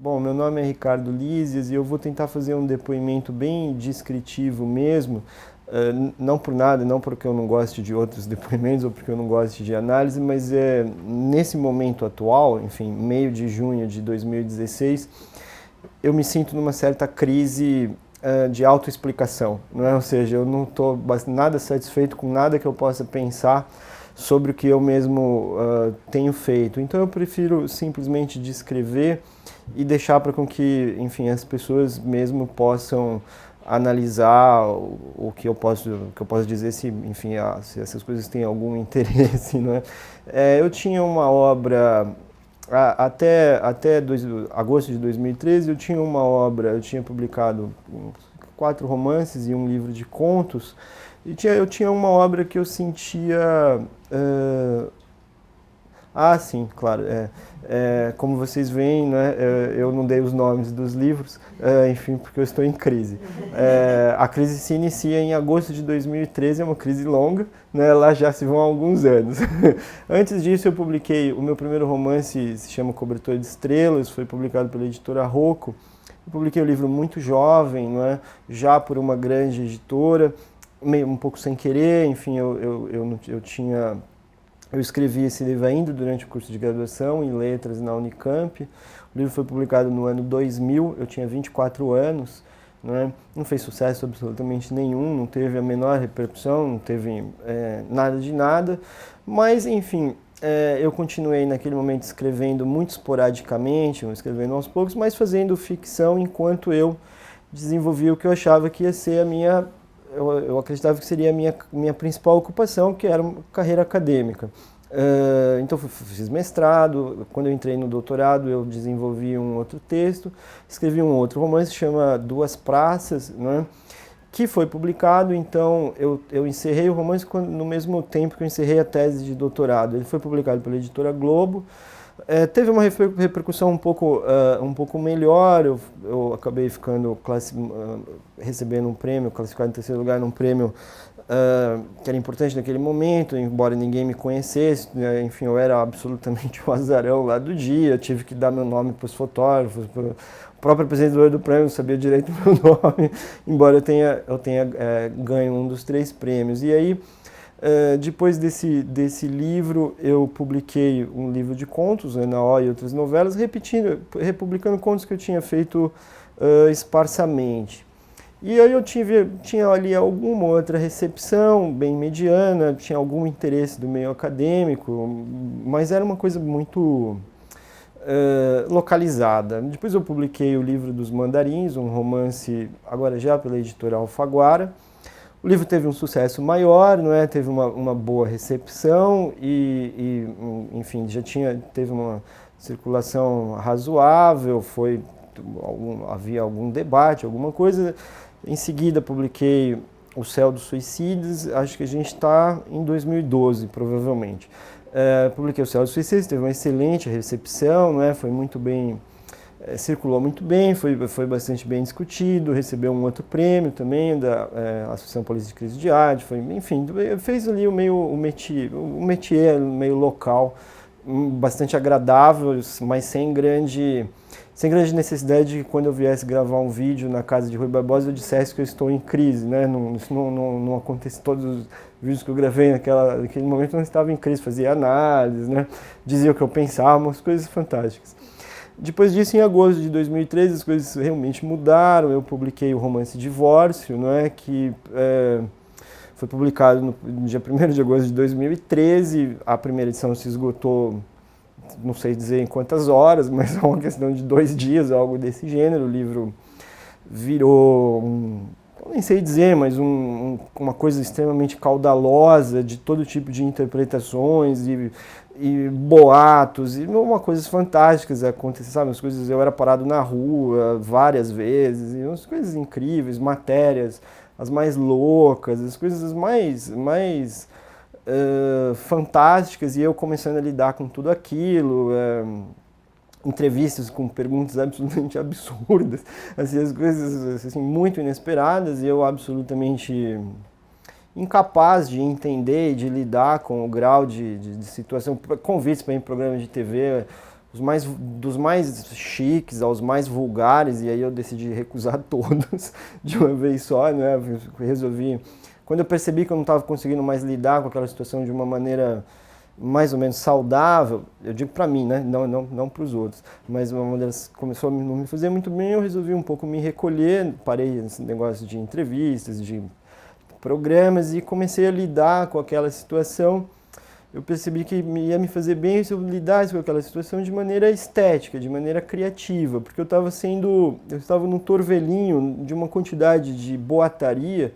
Bom, meu nome é Ricardo Lízias e eu vou tentar fazer um depoimento bem descritivo mesmo, não por nada, não porque eu não goste de outros depoimentos ou porque eu não goste de análise, mas nesse momento atual, enfim, meio de junho de 2016, eu me sinto numa certa crise de autoexplicação, não é? Ou seja, eu não estou nada satisfeito com nada que eu possa pensar sobre o que eu mesmo tenho feito. Então eu prefiro simplesmente descrever e deixar para com que, enfim, as pessoas mesmo possam analisar o que eu posso dizer, se, enfim, se essas coisas têm algum interesse, não é? Eu tinha uma obra até agosto de 2013, eu tinha publicado 4 romances e um livro de contos, e eu tinha uma obra que eu sentia... sim, claro. Como vocês veem, né, eu não dei os nomes dos livros, enfim, porque eu estou em crise. A crise se inicia em agosto de 2013, é uma crise longa, né, lá já se vão alguns anos. Antes disso, eu publiquei, o meu primeiro romance se chama Cobertor de Estrelas, foi publicado pela editora Rocco. Eu publiquei o livro muito jovem, né, já por uma grande editora, meio um pouco sem querer, enfim, eu escrevi esse livro ainda durante o curso de graduação em letras na Unicamp. O livro foi publicado no ano 2000, eu tinha 24 anos, né? Não fez sucesso absolutamente nenhum, não teve a menor repercussão, não teve nada de nada, mas enfim, eu continuei naquele momento escrevendo muito esporadicamente, escrevendo aos poucos, mas fazendo ficção enquanto eu desenvolvia o que eu achava que ia ser a minha... Eu acreditava que seria a minha principal ocupação, que era uma carreira acadêmica. Então fiz mestrado, quando eu entrei no doutorado eu desenvolvi um outro texto, escrevi um outro romance, que chama Duas Praças, né, que foi publicado, então eu encerrei o romance no mesmo tempo que eu encerrei a tese de doutorado. Ele foi publicado pela editora Globo. Teve uma repercussão um pouco melhor, eu acabei recebendo um prêmio, classificado em terceiro lugar num prêmio que era importante naquele momento, embora ninguém me conhecesse, né? Enfim, eu era absolutamente o azarão lá do dia, tive que dar meu nome para os fotógrafos, o próprio apresentador do prêmio não sabia direito o meu nome, embora eu tenha ganho um dos 3 prêmios. E aí, depois desse livro, eu publiquei um livro de contos, né, na O e outras novelas, republicando contos que eu tinha feito esparsamente. E aí eu tinha ali alguma outra recepção, bem mediana, tinha algum interesse do meio acadêmico, mas era uma coisa muito localizada. Depois eu publiquei o livro dos Mandarins, um romance, agora já pela editora Alfaguara. O livro teve um sucesso maior, não é? Teve uma boa recepção enfim, teve uma circulação razoável, havia algum debate, alguma coisa. Em seguida publiquei O Céu dos Suicidas, acho que a gente está em 2012, provavelmente. Publiquei O Céu dos Suicidas, teve uma excelente recepção, não é? Foi muito bem... circulou muito bem, foi bastante bem discutido, recebeu um outro prêmio também da Associação Paulista de Crise de Arte, enfim, fez ali o métier meio local, bastante agradável, mas sem grande necessidade de que quando eu viesse gravar um vídeo na casa de Rui Barbosa eu dissesse que eu estou em crise, né? Isso não acontece, todos os vídeos que eu gravei naquele momento eu não estava em crise, fazia análise, né? Dizia o que eu pensava, umas coisas fantásticas. Depois disso, em agosto de 2013, as coisas realmente mudaram. Eu publiquei o romance Divórcio, não é? Que foi publicado no dia 1º de agosto de 2013. A primeira edição se esgotou, não sei dizer em quantas horas, mas é uma questão de 2 dias, algo desse gênero. O livro virou, nem sei dizer, mas uma coisa extremamente caudalosa, de todo tipo de interpretações e boatos, e coisas fantásticas aconteciam, sabe? As coisas, eu era parado na rua várias vezes, e umas coisas incríveis, matérias, as mais loucas, as coisas mais fantásticas, e eu começando a lidar com tudo aquilo, entrevistas com perguntas absolutamente absurdas, assim, as coisas assim, muito inesperadas, e eu absolutamente incapaz de entender e de lidar com o grau de situação, convites para ir em programas de TV, dos mais chiques aos mais vulgares, e aí eu decidi recusar todos de uma vez só, né? Resolvi. Quando eu percebi que eu não estava conseguindo mais lidar com aquela situação de uma maneira mais ou menos saudável, eu digo para mim, né? Não para os outros, mas uma maneira começou a não me fazer muito bem, eu resolvi um pouco me recolher, parei esse negócio de entrevistas, de programas e comecei a lidar com aquela situação. Eu percebi que ia me fazer bem se eu lidasse com aquela situação de maneira estética, de maneira criativa, porque eu estava num torvelinho de uma quantidade de boataria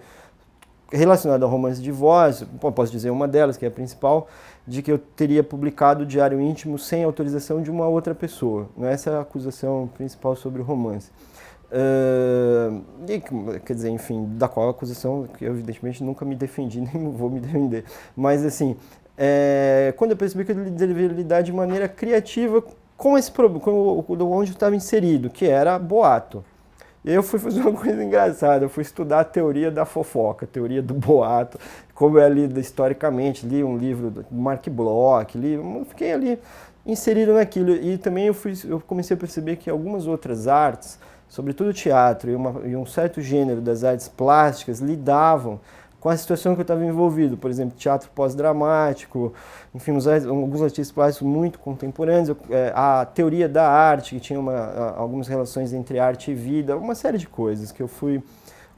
relacionada ao romance de voz, posso dizer uma delas, que é a principal, de que eu teria publicado o Diário Íntimo sem autorização de uma outra pessoa. Essa é a acusação principal sobre o romance. Quer dizer, enfim, da qual acusação que eu evidentemente nunca me defendi, nem vou me defender. Mas assim, quando eu percebi que eu deveria lidar de maneira criativa com esse problema, onde eu estava inserido, que era boato. E aí eu fui fazer uma coisa engraçada, eu fui estudar a teoria da fofoca, a teoria do boato, como é lida historicamente, li um livro do Mark Bloch, fiquei ali inserido naquilo. E também eu comecei a perceber que algumas outras artes, sobretudo o teatro e um certo gênero das artes plásticas, lidavam com a situação que eu estava envolvido, por exemplo, teatro pós-dramático, enfim, alguns artistas plásticos muito contemporâneos, a teoria da arte, que tinha algumas relações entre arte e vida, uma série de coisas que eu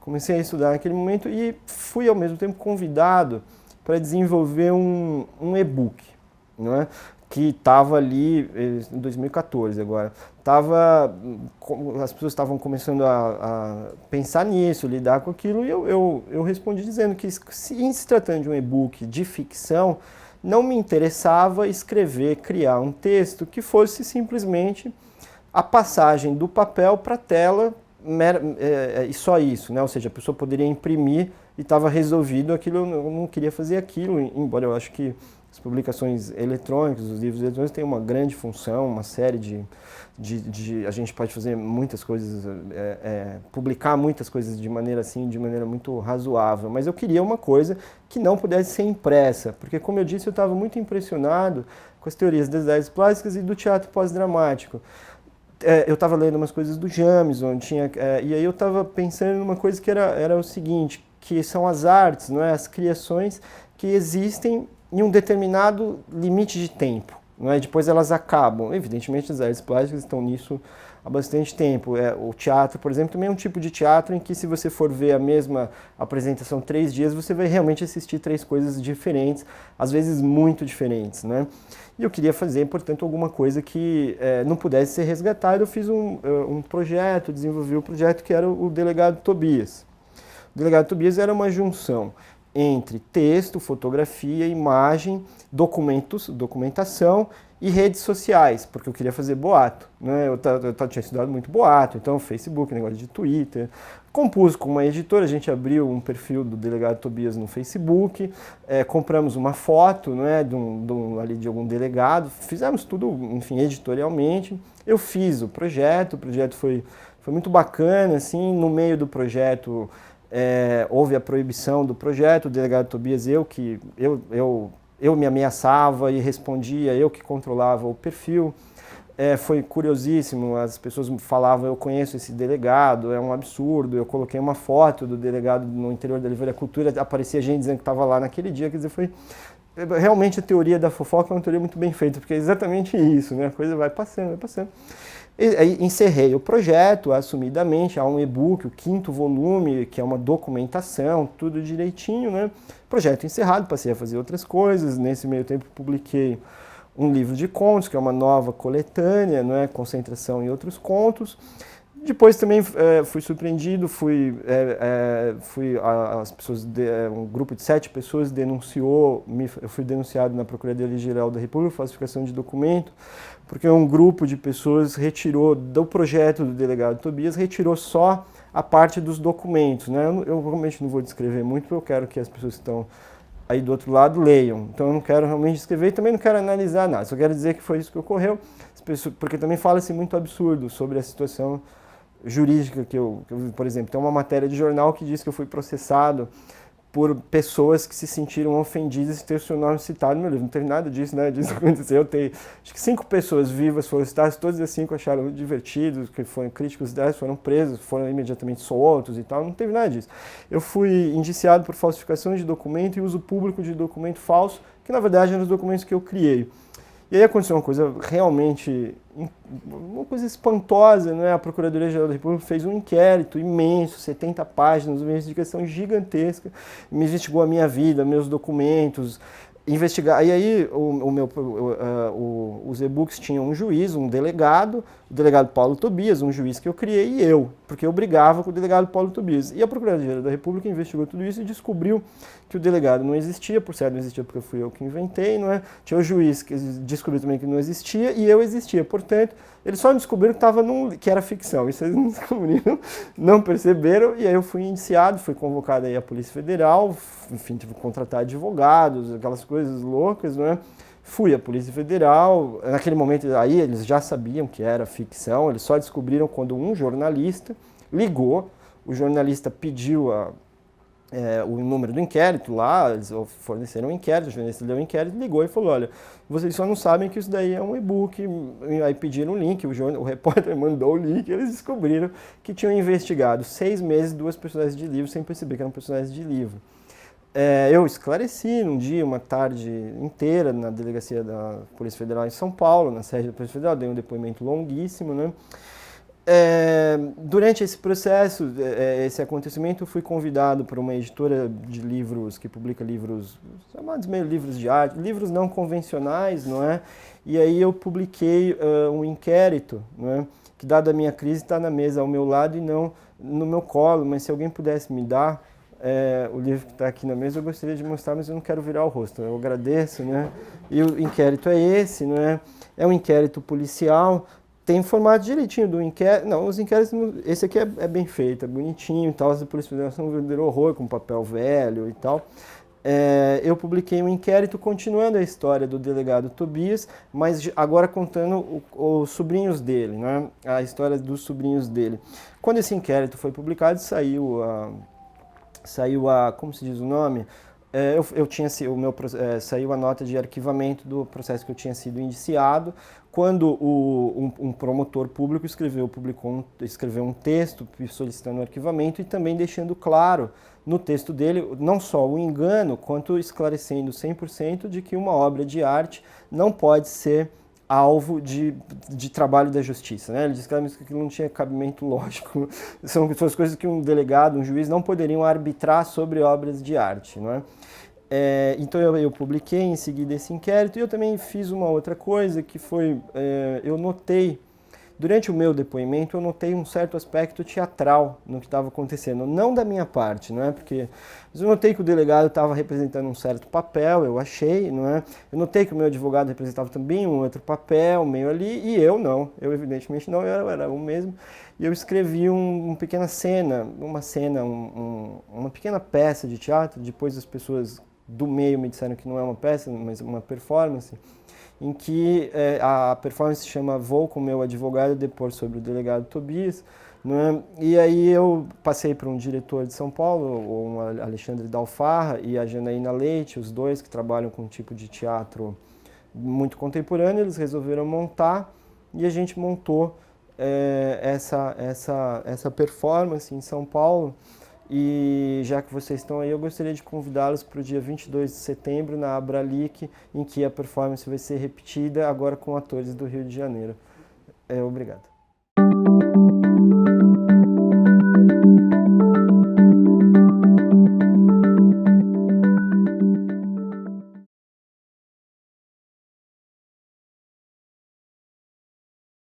comecei a estudar naquele momento e fui ao mesmo tempo convidado para desenvolver um e-book, não é? Que estava ali em 2014 agora. As pessoas estavam começando a pensar nisso, lidar com aquilo, e eu respondi dizendo que, em se tratando de um e-book de ficção, não me interessava escrever, criar um texto que fosse simplesmente a passagem do papel para a tela, e só isso, né? Ou seja, a pessoa poderia imprimir e estava resolvido aquilo, eu não queria fazer aquilo, embora eu acho que as publicações eletrônicas, os livros eletrônicos têm uma grande função, uma série a gente pode fazer muitas coisas, publicar muitas coisas de maneira muito razoável, mas eu queria uma coisa que não pudesse ser impressa, porque como eu disse, eu estava muito impressionado com as teorias das artes plásticas e do teatro pós-dramático. Eu estava lendo umas coisas do Jameson, e aí eu estava pensando numa coisa que era o seguinte, que são as artes, não é? As criações que existem em um determinado limite de tempo, não é? Depois elas acabam. Evidentemente as artes plásticas estão nisso há bastante tempo. O teatro, por exemplo, também é um tipo de teatro em que, se você for ver a mesma apresentação 3 dias, você vai realmente assistir 3 coisas diferentes, às vezes muito diferentes, né? E eu queria fazer, portanto, alguma coisa que não pudesse ser resgatada. Eu fiz um projeto, desenvolvi um projeto que era o Delegado Tobias. O Delegado Tobias era uma junção entre texto, fotografia, imagem, documentação e redes sociais, porque eu queria fazer boato, né? Eu tinha estudado muito boato, então Facebook, negócio de Twitter. Compus com uma editora, a gente abriu um perfil do Delegado Tobias no Facebook, compramos uma foto, né, de algum delegado, fizemos tudo, enfim, editorialmente. Eu fiz o projeto foi muito bacana, assim, no meio do projeto houve a proibição do projeto, o Delegado Tobias, eu me ameaçava e respondia, eu que controlava o perfil. Foi curiosíssimo, as pessoas falavam, eu conheço esse delegado, é um absurdo. Eu coloquei uma foto do delegado no interior da Livraria Cultura, aparecia gente dizendo que estava lá naquele dia, quer dizer, realmente a teoria da fofoca é uma teoria muito bem feita, porque é exatamente isso, né? A coisa vai passando, vai passando. Aí encerrei o projeto assumidamente, há um e-book, o 5º volume, que é uma documentação, tudo direitinho, né? Projeto encerrado, passei a fazer outras coisas. Nesse meio tempo publiquei um livro de contos, que é uma nova coletânea, né? Concentração em outros contos. Depois também fui surpreendido, um grupo de 7 pessoas eu fui denunciado na Procuradoria-Geral da República, falsificação de documento, porque um grupo de pessoas retirou do projeto do Delegado Tobias, retirou só a parte dos documentos, né? Eu realmente não vou descrever muito, porque eu quero que as pessoas que estão aí do outro lado leiam, então eu não quero realmente escrever e também não quero analisar nada, só quero dizer que foi isso que ocorreu, porque também fala-se muito absurdo sobre a situação jurídica que eu, por exemplo, tem uma matéria de jornal que diz que eu fui processado por pessoas que se sentiram ofendidas de ter o seu nome citado no meu livro. Não teve nada disso, né? Disso aconteceu. Acho que 5 pessoas vivas foram citadas, todas as 5 acharam muito divertidos, que foram críticos delas, foram presos, foram imediatamente soltos e tal. Não teve nada disso. Eu fui indiciado por falsificação de documento e uso público de documento falso, que na verdade eram os documentos que eu criei. E aí aconteceu uma coisa realmente, uma coisa espantosa, né? A Procuradoria-Geral da República fez um inquérito imenso, 70 páginas, uma investigação gigantesca, me investigou a minha vida, meus documentos, investigar. E aí os e-books tinham um juiz, um delegado, o delegado Paulo Tobias, um juiz que eu criei, e eu, porque eu brigava com o delegado Paulo Tobias. E a Procuradoria da República investigou tudo isso e descobriu que o delegado não existia, por certo não existia porque fui eu que inventei, não é? Tinha o juiz que descobriu também que não existia e eu existia. Portanto, eles só descobriram que era ficção. Isso eles não descobriram, não perceberam, e aí eu fui indiciado, fui convocado aí à Polícia Federal, enfim, tive que contratar advogados, aquelas coisas loucas, não é? Fui à Polícia Federal, naquele momento aí eles já sabiam que era ficção, eles só descobriram quando um jornalista ligou, o jornalista pediu o número do inquérito lá, eles forneceram um inquérito, o jornalista deu um inquérito, ligou e falou, olha, vocês só não sabem que isso daí é um e-book, aí pediram o link, o repórter mandou o link, eles descobriram que tinham investigado 6 meses 2 personagens de livro sem perceber que eram personagens de livro. Eu esclareci num dia, uma tarde inteira, na delegacia da Polícia Federal em São Paulo, na sede da Polícia Federal, dei um depoimento longuíssimo, né? Durante esse processo, esse acontecimento, eu fui convidado por uma editora de livros, que publica livros, chamados meio livros de arte, livros não convencionais, não é? E aí eu publiquei um inquérito, não é? Que, dada a minha crise, está na mesa ao meu lado e não no meu colo, mas se alguém pudesse me dar o livro que está aqui na mesa, eu gostaria de mostrar, mas eu não quero virar o rosto, eu agradeço, né? E o inquérito é esse, não é? É um inquérito policial, tem formato direitinho do inquérito, não, os inquéritos, esse aqui é bem feito, é bonitinho e tal, as Polícia Federal são um verdadeiro horror, com papel velho e tal. Eu publiquei um inquérito continuando a história do delegado Tobias, mas agora contando os sobrinhos dele, né? A história dos sobrinhos dele. Quando esse inquérito foi publicado, saiu como se diz o nome? Saiu a nota de arquivamento do processo que eu tinha sido indiciado, quando um promotor público escreveu um texto solicitando o arquivamento e também deixando claro no texto dele não só o engano, quanto esclarecendo 100% de que uma obra de arte não pode ser alvo de trabalho da justiça, né? Ele disse que aquilo não tinha cabimento lógico, são as coisas que um delegado, um juiz não poderiam arbitrar sobre obras de arte, não é? Então eu publiquei em seguida esse inquérito e eu também fiz uma outra coisa que foi, eu notei, durante o meu depoimento, eu notei um certo aspecto teatral no que estava acontecendo, não da minha parte, não é? Mas eu notei que o delegado estava representando um certo papel, eu achei, não é? Eu notei que o meu advogado representava também um outro papel, meio ali, e eu não, eu evidentemente não, eu era o mesmo. E eu escrevi uma pequena cena, uma pequena peça de teatro, depois as pessoas do meio me disseram que não é uma peça, mas uma performance, em que a performance se chama Vou com meu advogado depor sobre o delegado Tobias, né? E aí eu passei para um diretor de São Paulo, o Alexandre Dalfarra e a Janaína Leite, os dois que trabalham com um tipo de teatro muito contemporâneo, eles resolveram montar e a gente montou essa performance em São Paulo. E já que vocês estão aí, eu gostaria de convidá-los para o dia 22 de setembro na Abralic, em que a performance vai ser repetida agora com atores do Rio de Janeiro. Obrigado.